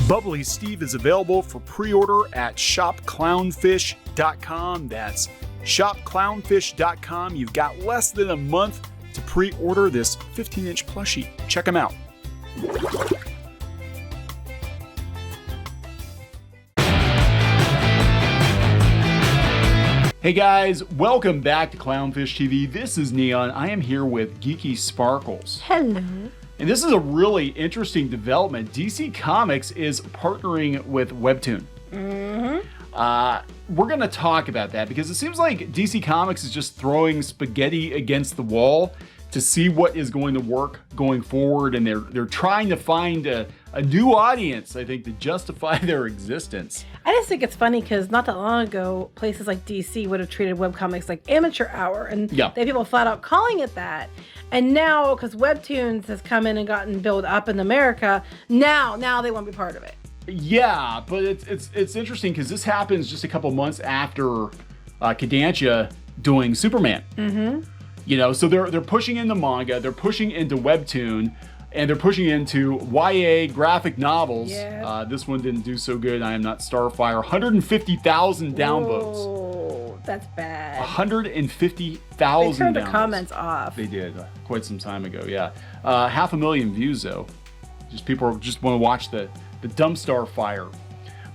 Bubbly Steve is available for pre-order at shopclownfish.com. That's shopclownfish.com. You've got less than a month to pre-order this 15-inch plushie. Check them out. Hey guys, welcome back to Clownfish TV. This is Neon. I am here with Geeky Sparkles. Hello. And this is a really interesting development. DC Comics is partnering with WEBTOON. We're going to talk about that because it seems like DC Comics is just throwing spaghetti against the wall to see what is going to work going forward, and they're trying to find a new audience, I think, to justify their existence. I just think it's funny because not that long ago, places like DC would have treated webcomics like amateur hour, and they had people flat out calling it that. And now, because WEBTOONs has come in and gotten built up in America, now they want to be part of it. Yeah, but it's interesting because this happens just a couple months after Kodansha doing Superman. You know, so they're pushing into manga, they're pushing into WEBTOON, and they're pushing into YA graphic novels. Yeah. This one didn't do so good. I Am Not Starfire. 150,000 downvotes. Oh, that's bad. 150,000 They turned the downvotes. comments off. They did quite some time ago. Yeah, 500,000 views though. Just people just want to watch the dumb Starfire.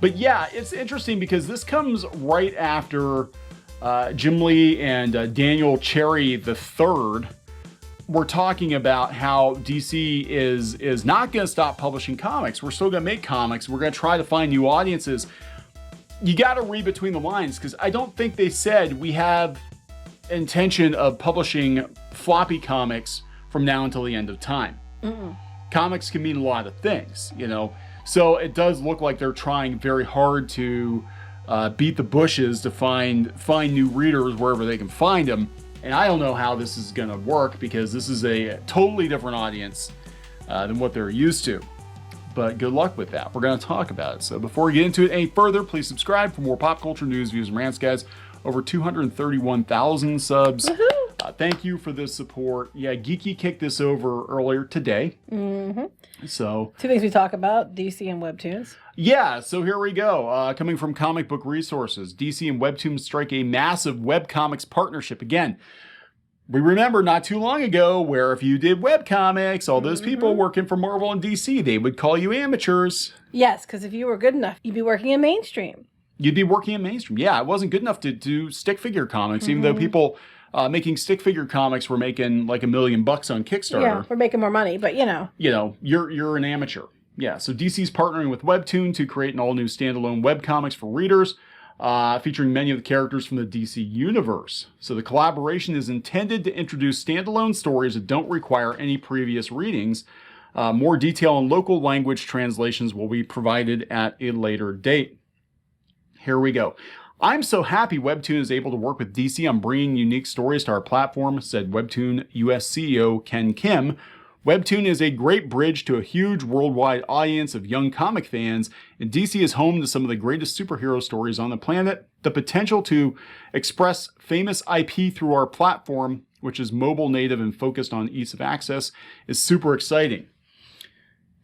But yeah, it's interesting because this comes right after Jim Lee and Daniel Cherry III were talking about how DC is not going to stop publishing comics. We're still going to make comics. We're going to try to find new audiences. You got to read between the lines because I don't think they said we have intention of publishing floppy comics from now until the end of time. Comics can mean a lot of things, you know. So it does look like they're trying very hard to beat the bushes to find new readers wherever they can find them. And I don't know how this is going to work because this is a totally different audience than what they're used to. But good luck with that. We're going to talk about it. So before we get into it any further, please subscribe for more pop culture news, views, and rants, guys. Over 231,000 subs. Thank you for the support. Yeah, Geeky kicked this over earlier today. So Two things we talk about, DC and WEBTOONs. yeah, so here we go. Coming from Comic Book Resources, DC and WEBTOON strike a massive webcomics partnership. Again, we remember not too long ago where if you did webcomics, all those people working for Marvel and DC, they would call you amateurs. Yes, because if you were good enough, you'd be working in mainstream. You'd be working in mainstream. Yeah, it wasn't good enough to do stick figure comics, even though people making stick figure comics were making like $1 million on Kickstarter. Yeah, we're making more money, but you know. You know, you're an amateur. Yeah, so DC's partnering with WEBTOON to create an all-new standalone webcomics for readers, featuring many of the characters from the DC universe. So the collaboration is intended to introduce standalone stories that don't require any previous readings. More detail and local language translations will be provided at a later date. Here we go. I'm so happy WEBTOON is able to work with DC on bringing unique stories to our platform, said WEBTOON US CEO Ken Kim. WEBTOON is a great bridge to a huge worldwide audience of young comic fans, and DC is home to some of the greatest superhero stories on the planet. The potential to express famous IP through our platform, which is mobile native and focused on ease of access, is super exciting.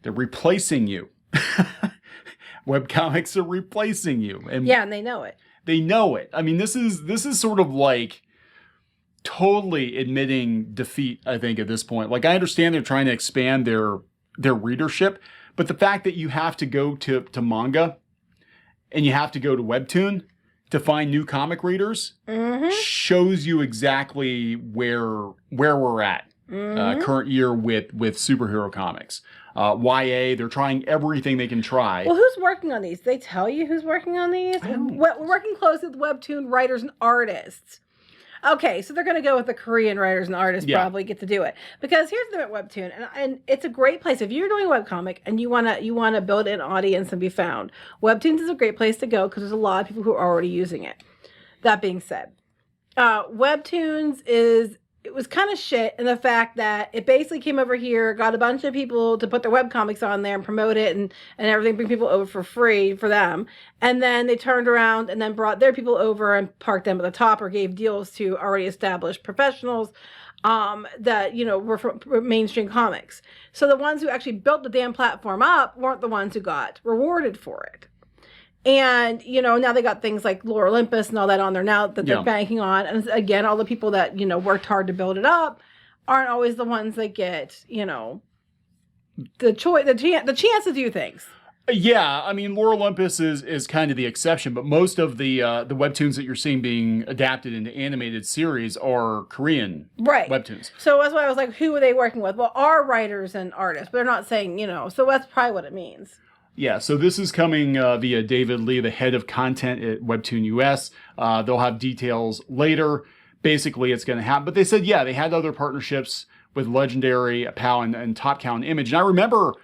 They're replacing you. Webcomics are replacing you. And yeah, and they know it. They know it. I mean, this is sort of like totally admitting defeat, I think, at this point. Like, I understand they're trying to expand their readership, but the fact that you have to go to Manga and you have to go to WEBTOON to find new comic readers shows you exactly where we're at current year with superhero comics. YA, they're trying everything they can try. Well, who's working on these? They tell you who's working on these? We're working closely with WEBTOON writers and artists. Okay, so they're going to go with the Korean writers and artists probably get to do it. Because here's the thing about WEBTOON, and it's a great place. If you're doing a webcomic and you wanna build an audience and be found, WEBTOONs is a great place to go because there's a lot of people who are already using it. That being said, WEBTOONs is was kind of shit in the fact that it basically came over here, got a bunch of people to put their webcomics on there and promote it and everything, bring people over for free for them. And then they turned around and then brought their people over and parked them at the top or gave deals to already established professionals that, were from mainstream comics. So the ones who actually built the damn platform up weren't the ones who got rewarded for it. And, now they got things like Lore Olympus and all that on there now that they're banking on. And again, all the people that, worked hard to build it up aren't always the ones that get, the chance to do things. Yeah, I mean, Lore Olympus is kind of the exception, but most of the webtoons that you're seeing being adapted into animated series are Korean webtoons. So that's why I was like, who are they working with? Well, our writers and artists, but they're not saying, so that's probably what it means. Yeah, so this is coming via David Lee, the head of content at Webtoon US. They'll have details later. Basically, it's going to happen. But they said, yeah, they had other partnerships with Legendary, POW, and Top Cow and Image. And I remember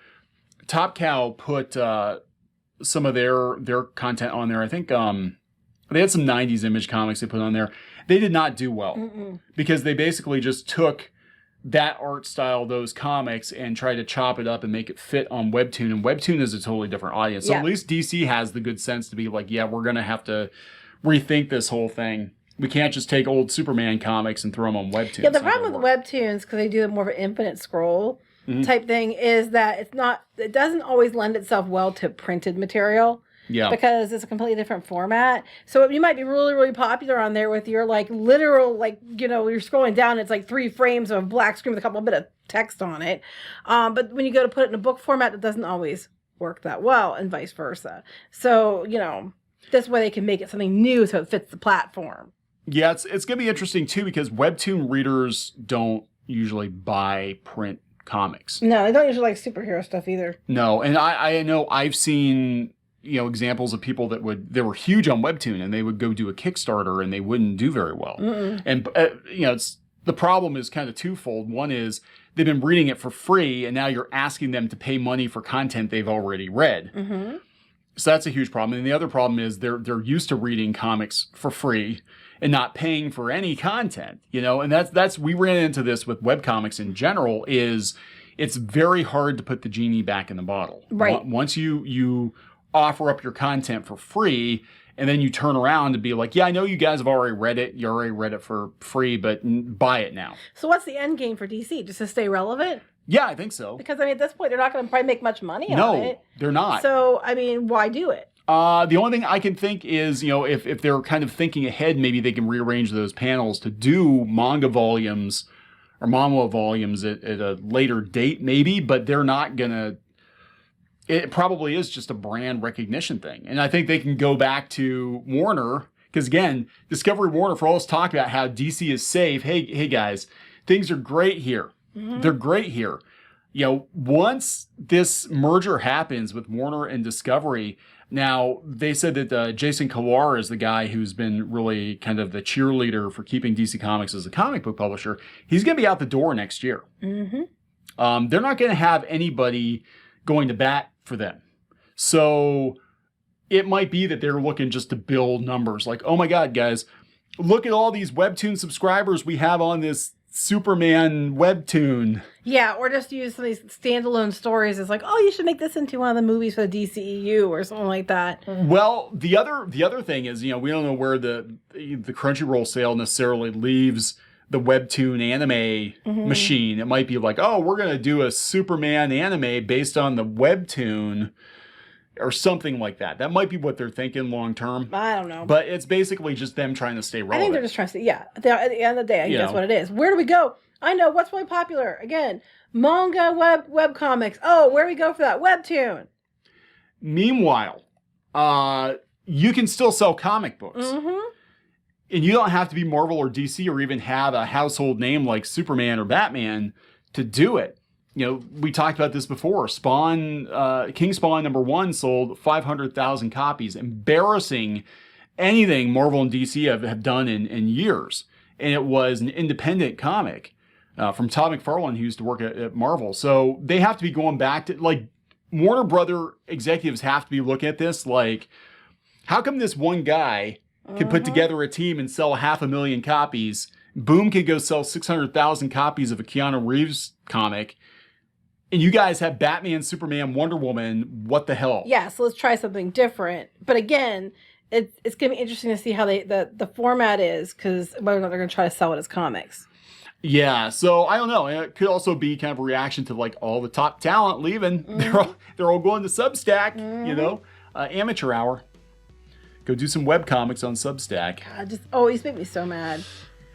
Top Cow put some of their content on there. I think they had some 90s Image comics they put on there. They did not do well because they basically just took that art style, those comics, and try to chop it up and make it fit on Webtoon. And Webtoon is a totally different audience. So at least DC has the good sense to be like, yeah, we're going to have to rethink this whole thing. We can't just take old Superman comics and throw them on Webtoon. Yeah, the problem with Webtoons, because they do more of an infinite scroll type thing, is that it doesn't always lend itself well to printed material. Yeah. Because it's a completely different format. So you might be really, really popular on there with your literal, you're scrolling down, it's 3 frames of black screen with a couple bit of text on it. But when you go to put it in a book format, it doesn't always work that well and vice versa. So, this way they can make it something new so it fits the platform. Yeah, it's going to be interesting too because Webtoon readers don't usually buy print comics. No, they don't usually like superhero stuff either. No, and I know I've seen examples of people that they were huge on Webtoon and they would go do a Kickstarter and they wouldn't do very well. And, it's the problem is kind of twofold. One is they've been reading it for free and now you're asking them to pay money for content they've already read. So that's a huge problem. And the other problem is they're used to reading comics for free and not paying for any content, and that's we ran into this with webcomics in general is it's very hard to put the genie back in the bottle. Right. Once you offer up your content for free and then you turn around to be like, yeah, I know you guys have already read it. You already read it for free, but buy it now. So what's the end game for DC? Just to stay relevant? Yeah, I think so. Because, at this point, they're not going to probably make much money on it. No, they're not. So, why do it? The only thing I can think is, if they're kind of thinking ahead, maybe they can rearrange those panels to do manga volumes or manhwa volumes at a later date, maybe, but they're not going to. It probably is just a brand recognition thing. And I think they can go back to Warner, because again, Discovery Warner, for all this talk about how DC is safe, hey guys, things are great here. They're great here. Once this merger happens with Warner and Discovery, now they said that Jason Kilar is the guy who's been really kind of the cheerleader for keeping DC Comics as a comic book publisher. He's going to be out the door next year. They're not going to have anybody going to bat for them. So it might be that they're looking just to build numbers. Like, oh my God, guys, look at all these Webtoon subscribers we have on this Superman Webtoon. Yeah, or just use some of these standalone stories as like, oh, you should make this into one of the movies for the DCEU or something like that. Well, the other thing is, we don't know where the Crunchyroll sale necessarily leaves the Webtoon anime machine. It might be like, oh, we're going to do a Superman anime based on the Webtoon or something like that. That might be what they're thinking long term. I don't know. But it's basically just them trying to stay relevant. I think they're just trying to stay, at the end of the day, I think that's what it is. Where do we go? I know, what's really popular? Again, manga, web comics. Oh, where do we go for that? Webtoon. Meanwhile, you can still sell comic books. And you don't have to be Marvel or DC or even have a household name like Superman or Batman to do it. We talked about this before. Spawn, King Spawn #1 sold 500,000 copies, embarrassing anything Marvel and DC have done in years. And it was an independent comic from Todd McFarlane, who used to work at Marvel. So they have to be going back to, like, Warner Brother executives have to be looking at this like, how come this one guy can put together a team and sell 500,000 copies Boom could go sell 600,000 copies of a Keanu Reeves comic, and you guys have Batman, Superman, Wonder Woman. What the hell? Yeah, so let's try something different. But again, it's going to be interesting to see how the format is, because whether or not they're going to try to sell it as comics. Yeah, so I don't know. It could also be kind of a reaction to like all the top talent leaving. They're all going to Substack, you know, amateur hour. Go do some webcomics on Substack. God, just always make me so mad.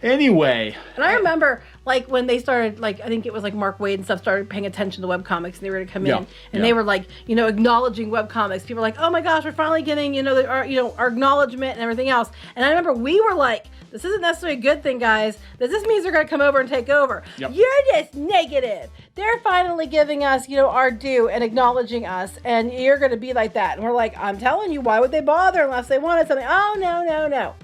Anyway. And I remember, like, when they started, like, I think it was, like, Mark Waid and stuff started paying attention to webcomics, and they were going to come in, and they were, like, you know, acknowledging webcomics. People were like, oh, my gosh, we're finally getting, you know, our acknowledgement and everything else. And I remember we were like, this isn't necessarily a good thing, guys. This means they're going to come over and take over. Yep. You're just negative. They're finally giving us, you know, our due and acknowledging us, and you're going to be like that. And we're like, I'm telling you, why would they bother unless they wanted something? Oh, no.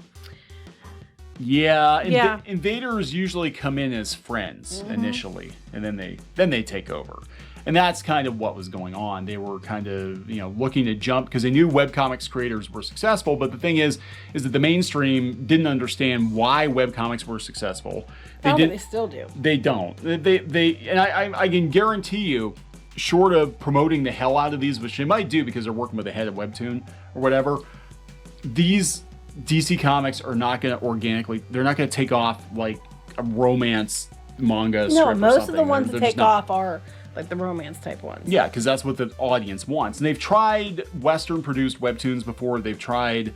Yeah, invaders usually come in as friends initially, and then they take over. And that's kind of what was going on. They were kind of, you know, looking to jump because they knew webcomics creators were successful, but the thing is that the mainstream didn't understand why webcomics were successful. They still do. They don't. And I can guarantee you, short of promoting the hell out of these, which they might do because they're working with the head of WEBTOON or whatever, these DC Comics are not going to organically, they're not going to take off like a romance manga strip or something. No, most of the ones that take off are like the romance type ones. Yeah, because that's what the audience wants. And they've tried Western produced webtoons before. They've tried,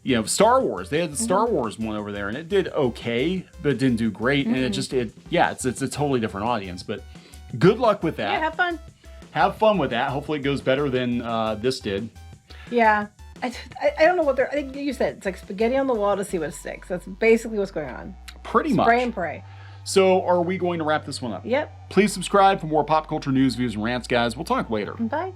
you know, Star Wars. They had the Star Wars one over there, and it did okay, but it didn't do great. And it's a totally different audience. But good luck with that. Yeah, have fun. Have fun with that. Hopefully it goes better than this did. Yeah. I don't know what I think you said it's like spaghetti on the wall to see what sticks. That's basically what's going on. Pretty much. Spray and pray. So are we going to wrap this one up? Yep. Please subscribe for more pop culture news, views, and rants, guys. We'll talk later. Bye.